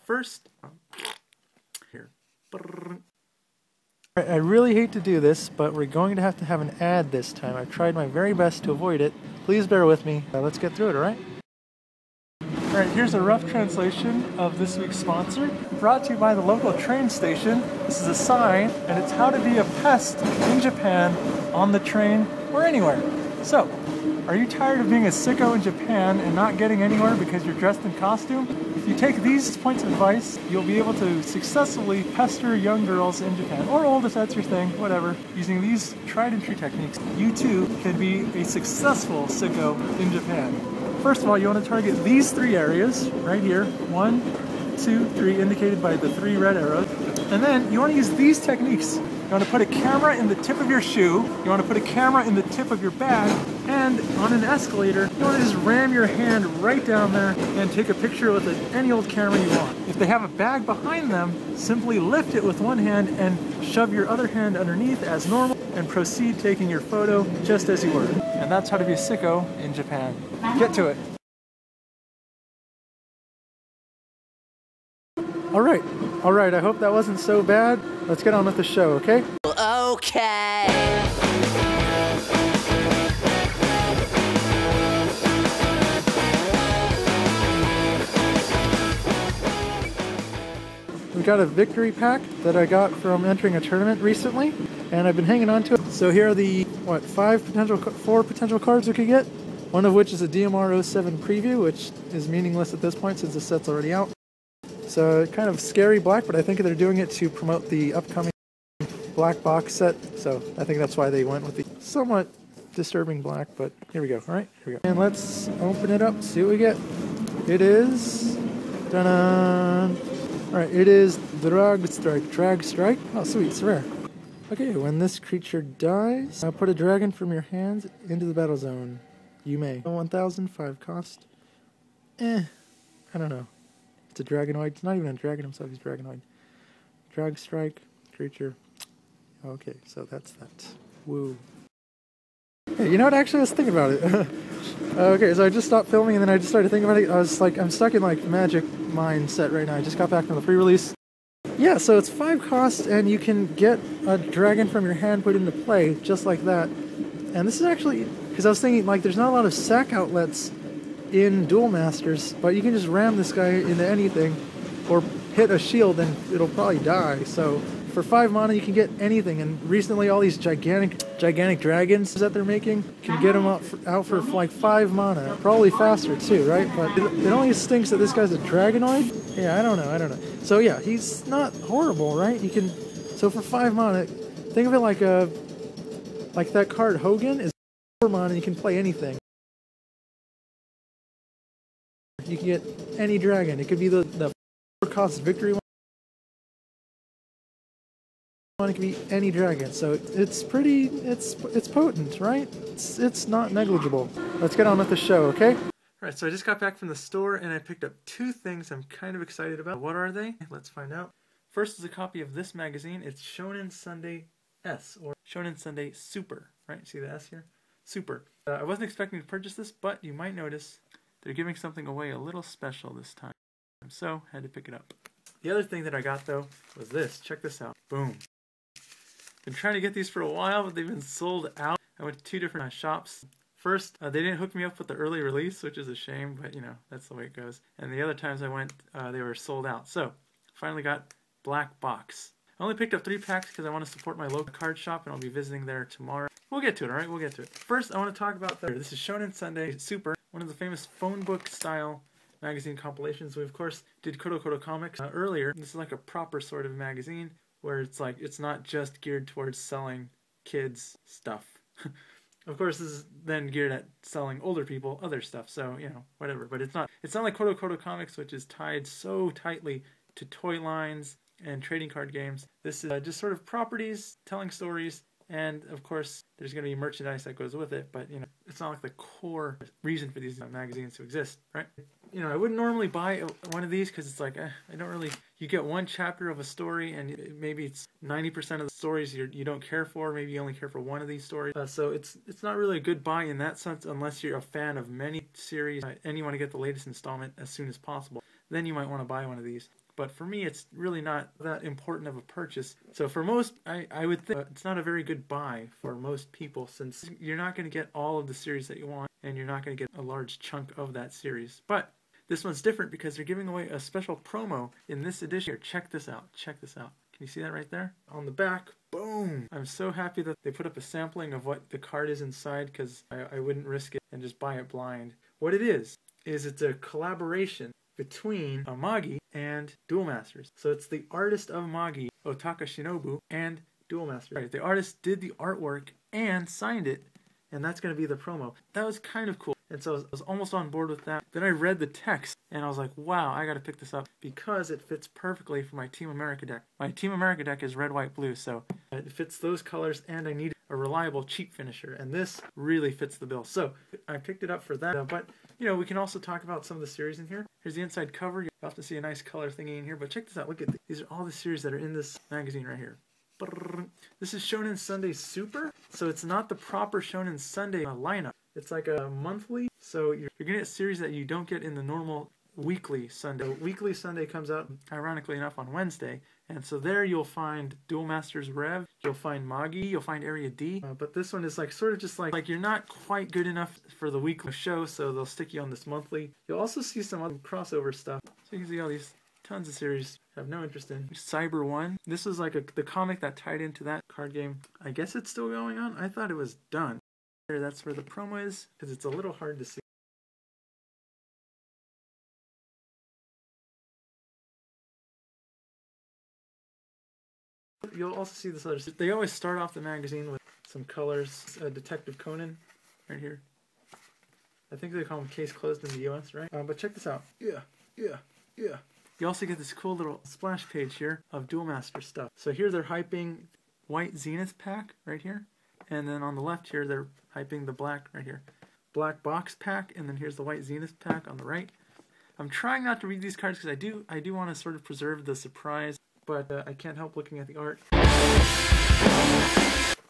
first, here. I really hate to do this, but we're going to have an ad this time. I've tried my very best to avoid it. Please bear with me. Let's get through it, alright? Alright, here's a rough translation of this week's sponsor. Brought to you by the local train station. This is a sign, and it's how to be a pest in Japan, on the train, or anywhere. So, are you tired of being a sicko in Japan and not getting anywhere because you're dressed in costume? If you take these points of advice, you'll be able to successfully pester young girls in Japan, or old if that's your thing, whatever. Using these tried and true techniques, you too can be a successful sicko in Japan. First of all, you want to target these three areas right here. 1, 2, 3, indicated by the 3 red arrows. And then you want to use these techniques. You want to put a camera in the tip of your shoe, you want to put a camera in the tip of your bag, and on an escalator, you want to just ram your hand right down there and take a picture with any old camera you want. If they have a bag behind them, simply lift it with one hand and shove your other hand underneath as normal and proceed taking your photo just as you were. And that's how to be a sicko in Japan. Get to it. Alright, I hope that wasn't so bad. Let's get on with the show, okay? Okay. We got a victory pack that I got from entering a tournament recently, and I've been hanging on to it. So here are the, 4 potential cards we could get, one of which is a DMR 07 preview, which is meaningless at this point since the set's already out. So kind of scary black, but I think they're doing it to promote the upcoming black box set. So I think that's why they went with the somewhat disturbing black, but here we go. All right, here we go. And let's open it up, see what we get. It is, dun-dun. All right, it is Drag Strike. Oh, sweet, it's rare. Okay, when this creature dies, put a dragon from your hands into the battle zone. You may. 1,005 cost. I don't know. It's a dragonoid. It's not even a dragon himself, he's dragonoid. Drag Strike, creature. Okay, so that's that. Woo. Hey, you know what? Actually, I was thinking about it. Okay, so I just stopped filming and then I just started thinking about it. I was like, I'm stuck in like magic mindset right now. I just got back from the pre-release. Yeah, so it's 5 cost and you can get a dragon from your hand put into play just like that. And this is actually, because I was thinking like there's not a lot of sack outlets in Duel Masters, but you can just ram this guy into anything or hit a shield and it'll probably die. So for 5 mana you can get anything, and recently all these gigantic dragons that they're making can get them out for like 5 mana, probably faster too, right? But it only stinks that this guy's a dragonoid. Yeah, I don't know. So yeah, he's not horrible, right? You can, so for 5 mana, think of it like that card Hogan is 4 mana, you can play anything. You can get any dragon. It could be the 4 cost victory one. It could be any dragon. So it's pretty, it's potent, right? It's not negligible. Let's get on with the show, okay? Alright, so I just got back from the store and I picked up 2 things I'm kind of excited about. What are they? Let's find out. First is a copy of this magazine. It's Shonen Sunday S, or Shonen Sunday Super, right? See the S here? Super. I wasn't expecting to purchase this, but you might notice they're giving something away a little special this time, so had to pick it up. The other thing that I got though was this. Check this out. Boom. Been trying to get these for a while, but they've been sold out. I went to 2 different shops. First, they didn't hook me up with the early release, which is a shame, but you know, that's the way it goes. And the other times I went, they were sold out. So, finally got Black Box. I only picked up 3 packs because I want to support my local card shop, and I'll be visiting there tomorrow. We'll get to it, alright? We'll get to it. First, I want to talk about this is Shonen Sunday Super, one of the famous phone book style magazine compilations. We of course did Kodo comics earlier. This is like a proper sort of magazine where it's like, it's not just geared towards selling kids stuff. Of course this is then geared at selling older people other stuff, so you know, whatever. But it's not like Kodo comics, which is tied so tightly to toy lines and trading card games. This is just sort of properties telling stories. And of course, there's going to be merchandise that goes with it, but you know, it's not like the core reason for these magazines to exist, right? You know, I wouldn't normally buy one of these because it's like, I don't really, you get 1 chapter of a story and maybe it's 90% of the stories you don't care for, maybe you only care for 1 of these stories. So it's not really a good buy in that sense unless you're a fan of many series and you want to get the latest installment as soon as possible. Then you might want to buy one of these. but for me it's really not that important of a purchase. So for most, I would think it's not a very good buy for most people, since you're not going to get all of the series that you want, and you're not going to get a large chunk of that series. But this one's different because they're giving away a special promo in this edition. Here, check this out. Check this out. Can you see that right there? On the back, boom! I'm so happy that they put up a sampling of what the card is inside, because I wouldn't risk it and just buy it blind. What it is it's a collaboration between Magi and Duel Masters. So it's the artist of Magi, Ohtaka Shinobu, and Duel Masters. Right, the artist did the artwork and signed it, and that's going to be the promo. That was kind of cool. And so I was almost on board with that. Then I read the text, and I was like, wow, I got to pick this up because it fits perfectly for my Team America deck. My Team America deck is red, white, blue, so it fits those colors, and I need a reliable, cheap finisher, and this really fits the bill. So I picked it up for that, but you know, we can also talk about some of the series in here. Here's the inside cover. You'll have to see a nice color thingy in here, but check this out. Look at these are all the series that are in this magazine right here. This is Shonen Sunday Super, so it's not the proper Shonen Sunday lineup. It's like a monthly, so you're going to get series that you don't get in the normal weekly Sunday. Weekly Sunday comes out, ironically enough, on Wednesday, and so there you'll find Duel Masters Rev, you'll find Magi, you'll find Area D, but this one is like sort of just like you're not quite good enough for the weekly show, so they'll stick you on this monthly. You'll also see some other crossover stuff, so you can see all these tons of series I have no interest in. Cyber 1, this was like the comic that tied into that card game. I guess it's still going on? I thought it was done. That's where the promo is, because it's a little hard to see. You'll also see this other. They always start off the magazine with some colors. Detective Conan, right here. I think they call him Case Closed in the U.S., right? But check this out. Yeah. You also get this cool little splash page here of Duel Master stuff. So here they're hyping White Zenith pack right here. And then on the left here, they're hyping the black right here. Black box pack, and then here's the White Zenith pack on the right. I'm trying not to read these cards because I do want to sort of preserve the surprise, but I can't help looking at the art.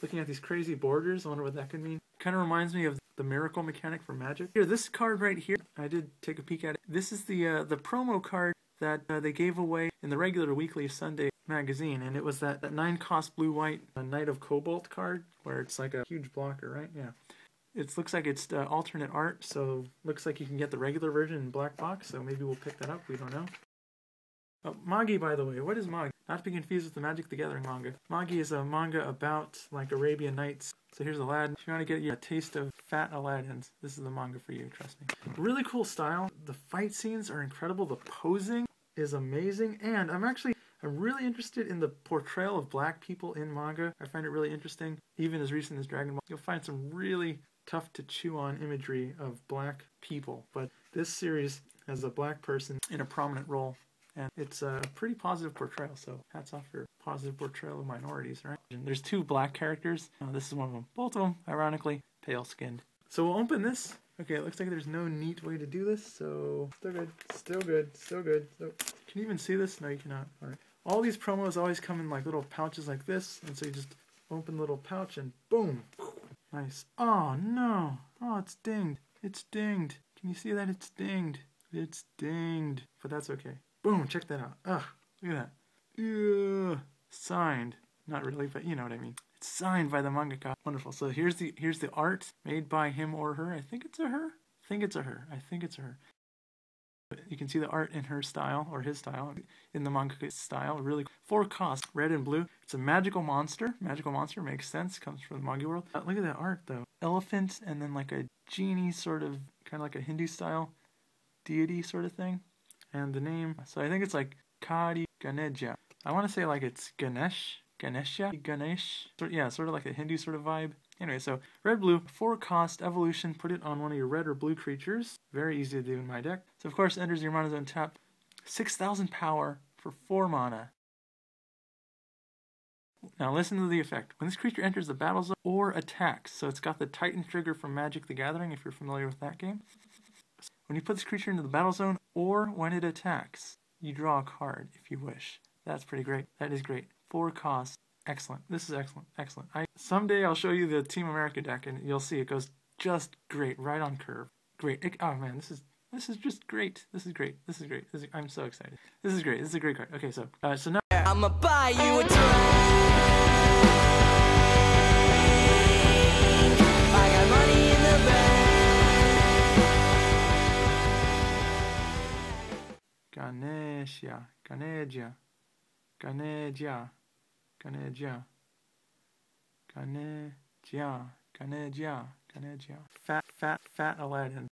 Looking at these crazy borders, I wonder what that could mean. Kind of reminds me of the miracle mechanic from Magic. Here, this card right here, I did take a peek at it. This is the promo card that they gave away in the regular weekly Sunday magazine, and it was that 9-cost blue-white Knight of Cobalt card, where it's like a huge blocker, right? Yeah. It looks like it's alternate art, so looks like you can get the regular version in black box, so maybe we'll pick that up, we don't know. Oh, Magi, by the way, what is Magi? Not to be confused with the Magic the Gathering manga. Magi is a manga about, like, Arabian Nights. So here's Aladdin. If you want to get a taste of fat Aladdins, this is the manga for you, trust me. Really cool style. The fight scenes are incredible. The posing is amazing, and I'm really interested in the portrayal of black people in manga. I find it really interesting. Even as recent as Dragon Ball, you'll find some really tough to chew on imagery of black people. But this series has a black person in a prominent role, and it's a pretty positive portrayal, so hats off for positive portrayal of minorities, right? And there's 2 black characters. This is one of them. Both of them, ironically, pale-skinned. So we'll open this. Okay, it looks like there's no neat way to do this, so still good, still good, still good. So, can you even see this? No, you cannot. All right. All these promos always come in like little pouches like this, and so you just open the little pouch and boom. Nice. Oh, no. Oh, it's dinged. It's dinged. Can you see that? It's dinged. It's dinged. But that's okay. Boom, check that out. Ugh, look at that. Ugh. Signed. Not really, but you know what I mean. It's signed by the mangaka. Wonderful. So here's the art made by him or her. I think it's a her. I think it's a her. I think it's a her. You can see the art in her style, or his style, in the mangaka style. Really 4 cost, red and blue. It's a magical monster. Magical monster makes sense. Comes from the manga world. Look at that art, though. Elephant, and then like a genie, sort of, kind of like a Hindu style deity sort of thing. And the name, so I think it's like Kari Ganeja. I want to say like it's Ganesh. Ganesh. Yeah, sort of like a Hindu sort of vibe. Anyway, so red, blue, 4 cost, evolution, put it on one of your red or blue creatures. Very easy to do in my deck. So of course, enters your mana zone tap. 6,000 power for 4 mana. Now listen to the effect. When this creature enters the battle zone or attacks, so it's got the Titan trigger from Magic the Gathering, if you're familiar with that game. When you put this creature into the battle zone or when it attacks, you draw a card if you wish. That's pretty great. That is great. 4 costs. Excellent. This is excellent. Excellent. Someday I'll show you the Team America deck and you'll see it goes just great. Right on curve. Great. Oh man, this is This is just great. This is great. This is great. I'm so excited. This is great. This is a great card. Okay, so now I'ma buy you a drink. I got money in the bank. Ganeja. Fat Aladdin.